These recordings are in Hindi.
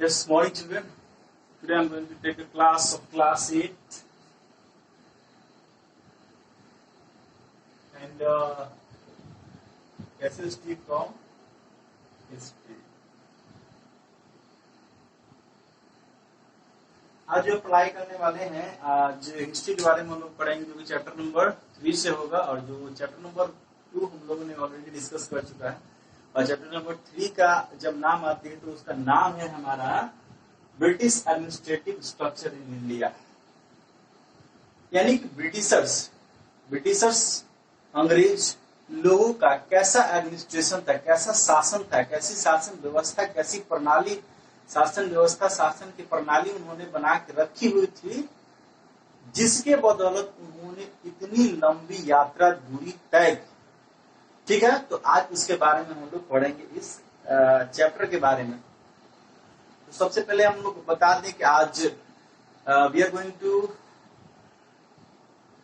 Yes, morning children. Today I am going to take a class of class 8 and SST from history. आज जो अप्लाई करने वाले हैं आज हिस्ट्री के बारे में हम लोग पढ़ेंगे जो कि चैप्टर नंबर 3 से होगा और जो चैप्टर नंबर 2 हम लोगों ने ऑलरेडी डिस्कस कर चुका है और चैप्टर नंबर 3 का जब नाम आती है तो उसका नाम है हमारा British administrative structure in India. यानी कि ब्रिटिशर्स अंग्रेज लोगों का कैसा एडमिनिस्ट्रेशन था, कैसा शासन था, कैसी शासन व्यवस्था, कैसी प्रणाली शासन व्यवस्था शासन की प्रणाली उन्होंने बना के रखी हुई थी, जिसके बदौलत उन्होंने इतनी लंबी यात्रा दूरी तय की। ठीक है, तो आज उसके बारे में हम लोग पढ़ेंगे इस चैप्टर के बारे में। तो सबसे पहले हम लोग बता दें कि आज we are going to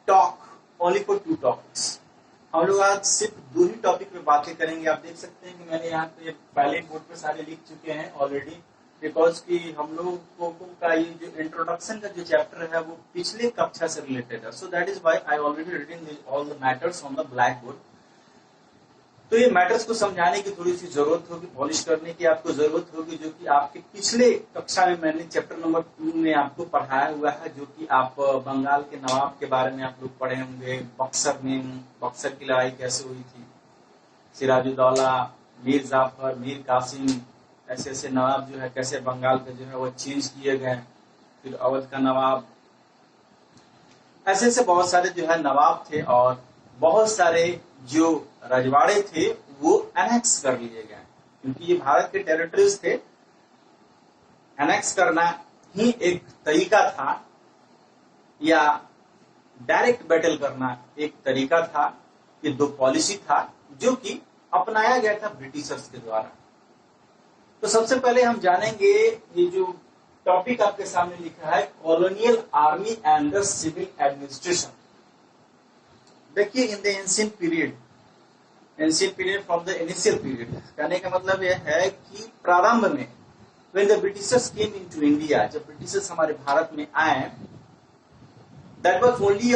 talk only for 2 topics. हम लोग आज सिर्फ 2 ही टॉपिक पे बातें करेंगे। आप देख सकते हैं कि मैंने यहाँ पे पहले बोर्ड पे सारे लिख चुके हैं ऑलरेडी, बिकॉज कि हम लोगों का ये जो इंट्रोडक्शन का जो चैप्टर है वो पिछले कक्षा से रिलेटेड है। So that is why I already written all the matters on the black board. तो ये मैटर्स को समझाने की थोड़ी सी जरूरत होगी, पॉलिश करने की आपको जरूरत होगी, जो कि आपके पिछले कक्षा में मैंने चैप्टर नंबर 2 में आपको पढ़ाया हुआ है, जो कि आप बंगाल के नवाब के बारे में आप लोग पढ़े होंगे। बक्सर की लड़ाई कैसे हुई थी, सिराजुद्दौला, मीर जाफर, मीर कासिम, ऐसे ऐसे नवाब जो है कैसे बंगाल के जो है वो चेंज किए गए। फिर अवध का नवाब, ऐसे ऐसे बहुत सारे जो है नवाब थे और बहुत सारे जो रजवाड़े थे वो एनेक्स कर लिए गए, क्योंकि ये भारत के टेरिटरीज थे। एनेक्स करना ही एक तरीका था या डायरेक्ट बैटल करना एक तरीका था। ये 2 पॉलिसी था जो कि अपनाया गया था ब्रिटिशर्स के द्वारा। तो सबसे पहले हम जानेंगे ये जो टॉपिक आपके सामने लिखा है, colonial army and the civil administration. देखिए, in the ancient period from the initial period, कहने का मतलब यह है कि प्रारंभ में when the Britishers came into India, जब ब्रिटिशर्स हमारे भारत में आए, that was only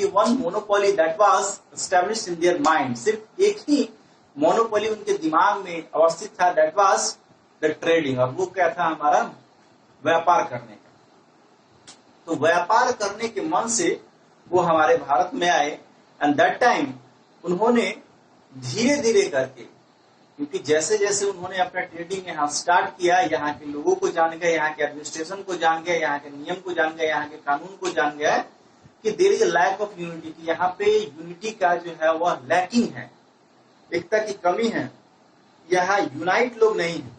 one monopoly that was established in their mind. सिर्फ एक ही मोनोपोली उनके दिमाग में अवस्थित था, दैट वाज द ट्रेडिंग। और वो क्या था, हमारा व्यापार करने का। तो व्यापार करने के मन से वो हमारे भारत में आए एंड दैट टाइम उन्होंने धीरे धीरे करके, क्योंकि जैसे जैसे उन्होंने अपना ट्रेडिंग यहाँ स्टार्ट किया, यहाँ के लोगों को जान गए, यहाँ के एडमिनिस्ट्रेशन को जान गए, यहाँ के नियम को जान गए, यहाँ के कानून को जान गया कि there is a lack of unity, कि यहाँ पे यूनिटी का जो है वह लैकिंग है, एकता की कमी है। यहाँ यूनाइट लोग नहीं है,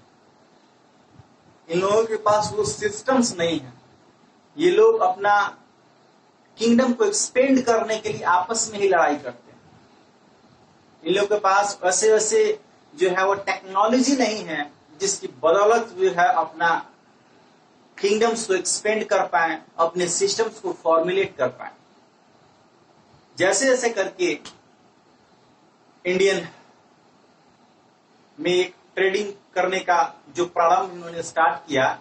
इन लोगों के पास वो सिस्टम्स नहीं है। ये लोग अपना किंगडम को एक्सपेंड करने के लिए आपस में ही लड़ाई करते हैं। इन लोगों के पास वैसे वैसे जो है वो टेक्नोलॉजी नहीं है जिसकी बदौलत जो है अपना किंगडम्स को एक्सपेंड कर पाए, अपने सिस्टम्स को फॉर्मुलेट कर पाए। जैसे जैसे करके इंडियन में ट्रेडिंग करने का जो प्रारंभ इन्होंने स्टार्ट किया,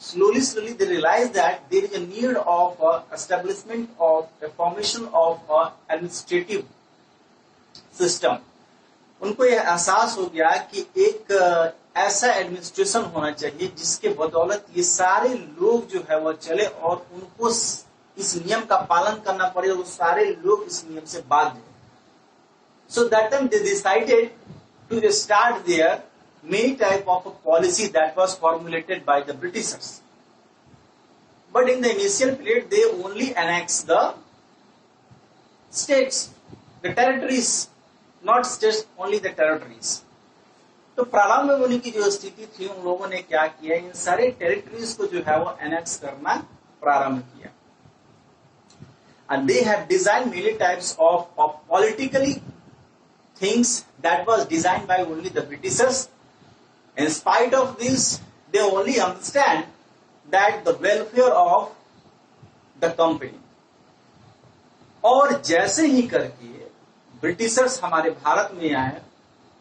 slowly they realize that there is a need of establishment of a formation of administrative system। उनको यह एहसास हो गया कि एक ऐसा एडमिनिस्ट्रेशन होना चाहिए जिसके बदौलत ये सारे लोग जो है वह चले और उनको इस नियम का पालन करना पड़े, वो सारे लोग इस नियम से बाध्य हैं। So that time they decided to start their many type of a policy that was formulated by the Britishers. But in the initial period, they only annexed the states, the territories, not states, only the territories. तो प्रारंभ में उनकी जो स्थिति थी, उन लोगों ने क्या किया, इन सारे टेरिटरीज को जो है वो एनेक्स करना प्रारंभ किया। And they have designed many types of politically things that was designed by only the Britishers. In spite of this, they only understand that the welfare of the company। और जैसे ही करके ब्रिटिशर्स हमारे भारत में आए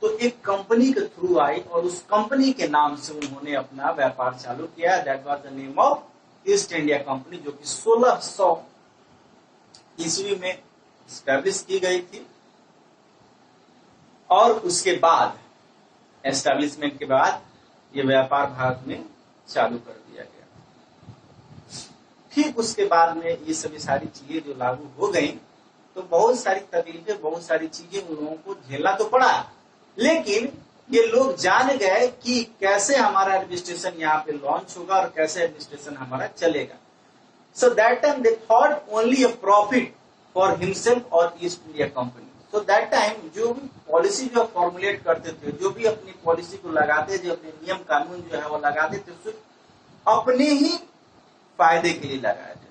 तो एक कंपनी के थ्रू आई और उस कंपनी के नाम से उन्होंने अपना व्यापार चालू किया। That was the name of east India company, जो कि 1600 ईस्वी में स्टैब्लिश की गई थी। और उसके बाद एस्टैब्लिशमेंट के बाद ये व्यापार भारत में चालू कर दिया गया। ठीक उसके बाद में ये सभी सारी चीजें जो लागू हो गई, तो बहुत सारी तकलीफें, बहुत सारी चीजें उन लोगों को झेलना तो पड़ा, लेकिन ये लोग जान गए कि कैसे हमारा एडमिनिस्ट्रेशन यहाँ पे लॉन्च होगा और कैसे एडमिनिस्ट्रेशन हमारा चलेगा। So that time they thought only a profit for himself और East India Company. So that time जो भी पॉलिसी जो फॉर्मुलेट करते थे, जो भी अपनी पॉलिसी को लगाते, जो अपने नियम कानून जो है वो लगाते थे, सिर्फ अपने ही फायदे के लिए लगाए थे।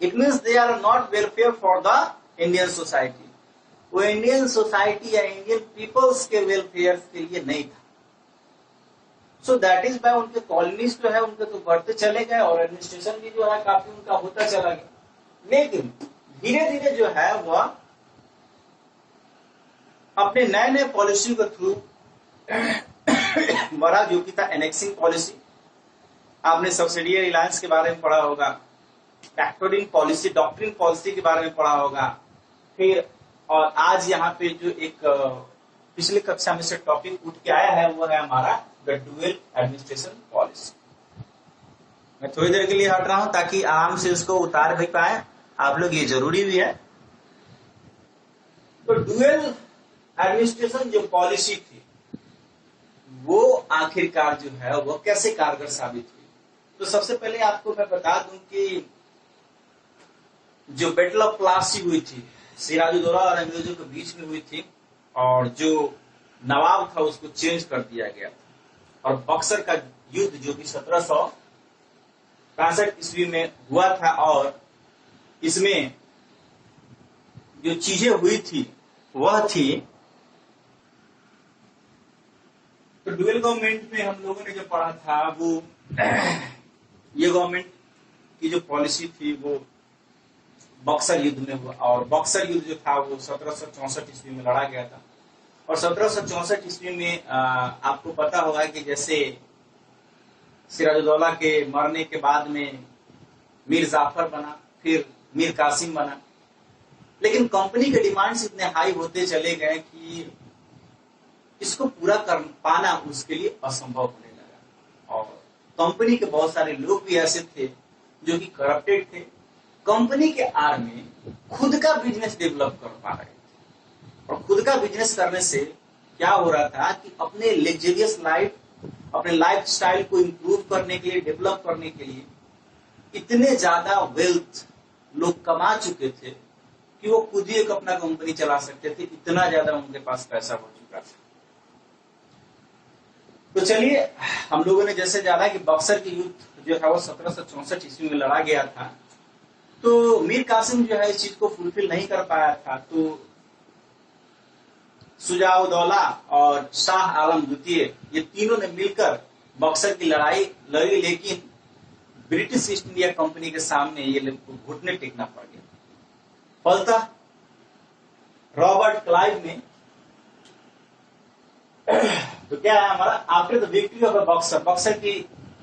It means they are not welfare for the Indian society. वो इंडियन सोसाइटी या इंडियन पीपल्स के वेलफेयर के लिए नहीं था। सो दैट इज बाय उनके कॉलोनीज जो है उनके तो बढ़ते चले गए और एडमिनिस्ट्रेशन भी जो है काफी उनका होता चला गया। लेकिन धीरे धीरे जो है वह अपने नए नए पॉलिसी के थ्रू बढ़ा, जो कि था एनेक्सिंग पॉलिसी। आपने सब्सिडियरी अलायंस के बारे में पढ़ा होगा, फैक्टरिंग पॉलिसी, डॉक्ट्रिन पॉलिसी के बारे में पढ़ा होगा। फिर और आज यहाँ पे जो एक पिछली कक्षा में से टॉपिक उठ के आया है वो है हमारा द डुअल एडमिनिस्ट्रेशन पॉलिसी। मैं थोड़ी देर के लिए हट रहा हूं ताकि आराम से उसको उतार भी पाए आप लोग, ये जरूरी भी है। तो डुअल एडमिनिस्ट्रेशन जो पॉलिसी थी वो आखिरकार जो है वो कैसे कारगर साबित हुई। तो सबसे पहले आपको मैं बता दूं कि जो बैटल ऑफ प्लासी हुई थी सिराजुद्दौला और अंग्रेजों के बीच में हुई थी, और जो नवाब था उसको चेंज कर दिया गया था। और बक्सर का युद्ध जो कि 1765 ईस्वी में हुआ था, और इसमें जो चीजें हुई थी वह थी, तो डुअल गवर्नमेंट में हम लोगों ने जो पढ़ा था वो ये गवर्नमेंट की जो पॉलिसी थी वो बक्सर युद्ध में हुआ। और बक्सर युद्ध जो था वो 1764 ईस्वी में लड़ा गया था। और 1764 ईस्वी में आपको पता होगा कि जैसे सिराजुद्दौला के मरने के बाद में मीर जाफर बना, फिर मीर कासिम बना, लेकिन कंपनी के डिमांड्स इतने हाई होते चले गए कि इसको पूरा कर पाना उसके लिए असंभव होने लगा। और कंपनी के बहुत सारे लोग भी ऐसे थे जो कि करप्टेड थे, कंपनी के आड़ में खुद का बिजनेस डेवलप कर पा रहे थे। और खुद का बिजनेस करने से क्या हो रहा था कि अपने लग्जरियस लाइफ, अपने लाइफ स्टाइल को इंप्रूव करने के लिए, डेवलप करने के लिए इतने ज्यादा वेल्थ लोग कमा चुके थे कि वो खुद ही एक अपना कंपनी चला सकते थे, इतना ज्यादा उनके पास पैसा हो चुका था। तो चलिए, हम लोगों ने जैसे जाना कि बक्सर की युद्ध जो था वो 1764 ईस्वी में लड़ा गया था, तो मीर कासिम जो है इस चीज को फुलफिल नहीं कर पाया था। तो शुजा-उद-दौला और शाह आलम द्वितीय, ये तीनों ने मिलकर बक्सर की लड़ाई लड़ी, लेकिन ब्रिटिश ईस्ट इंडिया कंपनी के सामने ये लोग को घुटने टेकना पड़ गया। फलतः रॉबर्ट क्लाइव ने तो क्या है हमारा, after the victory of Buxar, Buxar की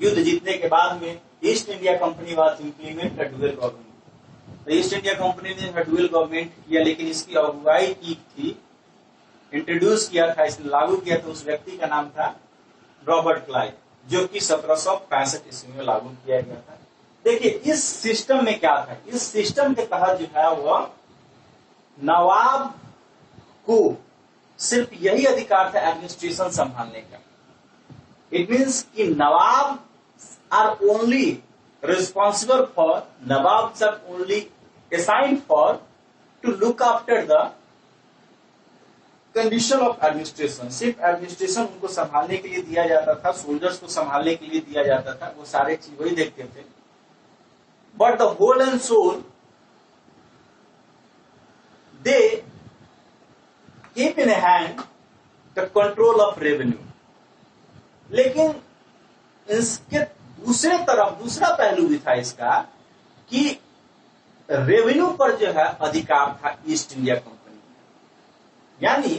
युद्ध जीतने के बाद में east India company was implement dual government. तो ईस्ट इंडिया कंपनी ने डुअल गवर्नमेंट किया, लेकिन इसकी अगुवाई की थी, इंट्रोड्यूस किया था, इसने लागू किया था, उस व्यक्ति का नाम था रॉबर्ट क्लाइव, जो कि 1765 ईस्वी में लागू किया गया था। देखिए इस सिस्टम में क्या था, इस सिस्टम के तहत जो है वह नवाब को सिर्फ यही अधिकार था एडमिनिस्ट्रेशन संभालने का। इट मीन्स कि nawab are only responsible for, nawab are only assigned for to look after the condition of administration. सिर्फ एडमिनिस्ट्रेशन उनको संभालने के लिए दिया जाता था, सोल्जर्स को संभालने के लिए दिया जाता था, वो सारे चीज वही देखते थे। But the whole and sole they keep in hand the control of revenue। लेकिन इसके दूसरे तरफ दूसरा पहलू भी था इसका कि रेवेन्यू पर जो है अधिकार था ईस्ट इंडिया कंपनी, यानी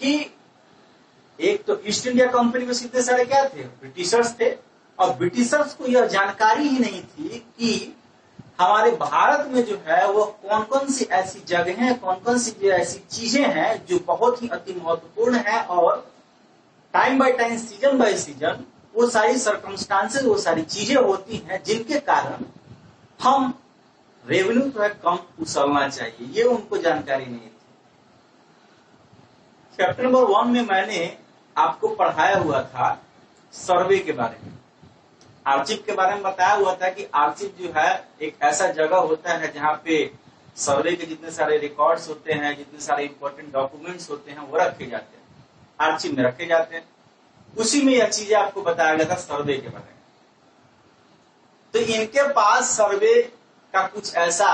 कि क्योंकि एक तो ईस्ट इंडिया कंपनी में सीधे सारे क्या थे, ब्रिटिशर्स थे, और ब्रिटिशर्स को यह जानकारी ही नहीं थी कि हमारे भारत में जो है वो कौन कौन सी ऐसी जगहें, कौन कौन सी जो ऐसी चीजें हैं जो बहुत ही अति महत्वपूर्ण है, और time by time, season by season वो सारी सर्कमस्टांसेस, वो सारी चीजें होती हैं जिनके कारण हम रेवेन्यू तो है कम उछलना चाहिए, ये उनको जानकारी नहीं थी। चैप्टर नंबर 1 में मैंने आपको पढ़ाया हुआ था सर्वे के बारे में, आर्चिव के बारे में बताया हुआ था कि आर्चिव जो है एक ऐसा जगह होता है जहाँ पे सर्वे के जितने सारे रिकॉर्ड्स होते हैं, जितने सारे इंपॉर्टेंट डॉक्यूमेंट्स होते हैं वो रखे जाते हैं, आर्चिव में रखे जाते हैं। उसी में यह चीजें आपको बताया गया था सर्वे के बारे में। तो इनके पास सर्वे का कुछ ऐसा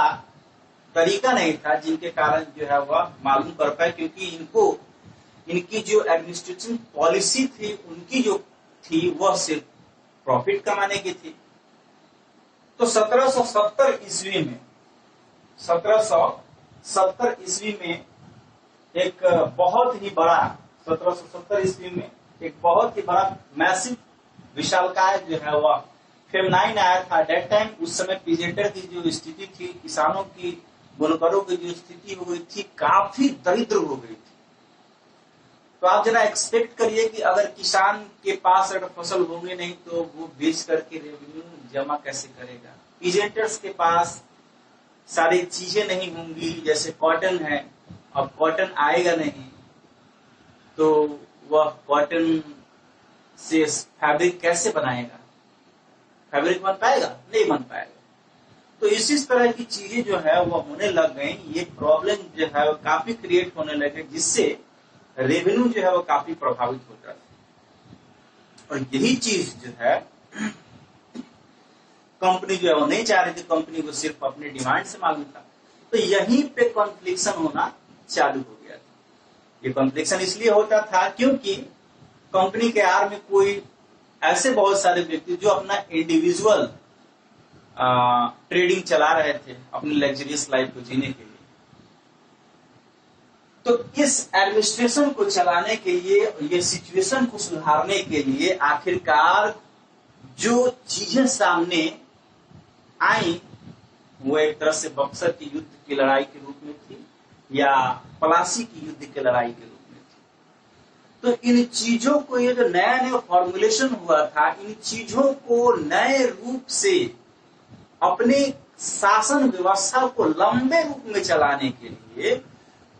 तरीका नहीं था जिनके कारण जो है वह मालूम कर पाए, क्योंकि इनकी जो एडमिनिस्ट्रेशन पॉलिसी थी, उनकी जो थी वह सिर्फ प्रॉफिट कमाने की थी। तो 1770 ईस्वी में एक बहुत ही बड़ा 1770 ईस्वी में एक बहुत ही बड़ा मैसिव विशालकाय जो है वह फेमनाइन आया था। डेट टाइम उस समय पीजेंटर की जो स्थिति थी, किसानों की, बुनकरों की जो स्थिति हो गई थी, काफी दरिद्र हो गई थी। तो आप जरा एक्सपेक्ट करिए कि अगर किसान के पास अगर फसल होंगे नहीं तो वो बेच करके रेवेन्यू जमा कैसे करेगा। पीजेंटर्स के पास सारी चीजें नहीं होंगी, जैसे कॉटन है, अब कॉटन आएगा नहीं तो वह कॉटन से फैब्रिक कैसे बनाएगा, फैब्रिक बन पाएगा? नहीं बन पाएगा। तो इसी तरह की चीजें जो है वो होने लग गई, ये प्रॉब्लम जो है वो काफी क्रिएट होने लगे, जिससे रेवेन्यू जो है वो काफी प्रभावित होता है। और यही चीज जो है कंपनी जो है वो नहीं चाह रही थी, कंपनी को सिर्फ अपने डिमांड से मालूम था। तो यहीं पे कॉन्फ्लिक्शन होना चालू हो गया था। ये कॉन्फ्लिक्शन इसलिए होता था क्योंकि कंपनी के आर में कोई ऐसे बहुत सारे व्यक्ति जो अपना इंडिविजुअल ट्रेडिंग चला रहे थे अपनी लग्जरियस लाइफ को जीने के लिए। तो इस एडमिनिस्ट्रेशन को चलाने के लिए, ये सिचुएशन को सुधारने के लिए आखिरकार जो चीजें सामने आई वो एक तरह से बक्सर की युद्ध की लड़ाई के रूप में थी या प्लासी की युद्ध की लड़ाई के रूप में थी। तो इन चीजों को, ये जो नया नया फॉर्मुलेशन हुआ था, इन चीजों को नए रूप से अपने शासन व्यवस्था को लंबे रूप में चलाने के लिए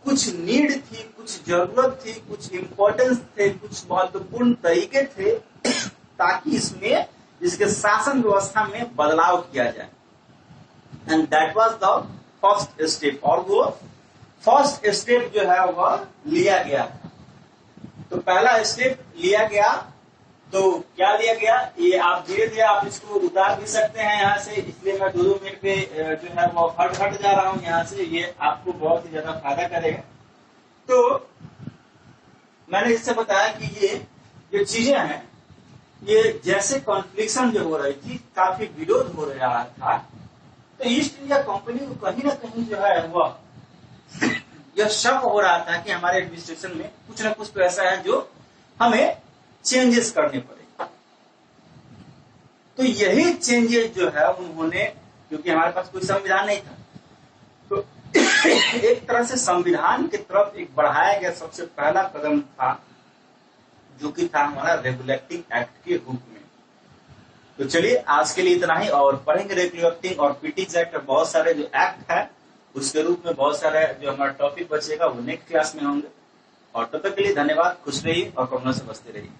कुछ नीड थी, कुछ जरूरत थी, कुछ इम्पोर्टेंस थे, कुछ महत्वपूर्ण तरीके थे ताकि इसमें, इसके शासन व्यवस्था में बदलाव किया जाए। And that was the first step, और वो फर्स्ट स्टेप जो है वह लिया गया। तो पहला स्टेप लिया गया, तो क्या लिया गया, ये आप धीरे धीरे आप इसको उतार भी सकते हैं यहाँ से, इसलिए मैं 2-2 मिनट पे जो है वो हट जा रहा हूँ यहाँ से, ये आपको बहुत ही ज्यादा फायदा करेगा। तो मैंने इससे बताया कि ये जो चीजें हैं, ये जैसे कॉन्फ्लिक्शन जो हो रही थी, काफी विरोध हो रहा था, तो ईस्ट इंडिया कंपनी को कहीं ना कहीं जो है वह यह शक हो रहा था कि हमारे एडमिनिस्ट्रेशन में कुछ ना कुछ तो ऐसा है जो हमें चेंजेस करने पड़े। तो यही चेंजेस जो है उन्होंने, क्योंकि हमारे पास कोई संविधान नहीं था, तो एक तरह से संविधान की तरफ एक बढ़ाया गया सबसे पहला कदम था, जो कि था हमारा रेगुलेटिंग एक्ट के रूप में। तो चलिए आज के लिए इतना ही, और पढ़ेंगे रेगुलेटिंग और पीटीज एक्ट, बहुत सारे जो एक्ट है उसके रूप में बहुत सारे जो हमारा टॉपिक बचेगा वो नेक्स्ट क्लास में होंगे। और तब तक के लिए धन्यवाद, खुश रहिए और कोरोना से बचते रहिए।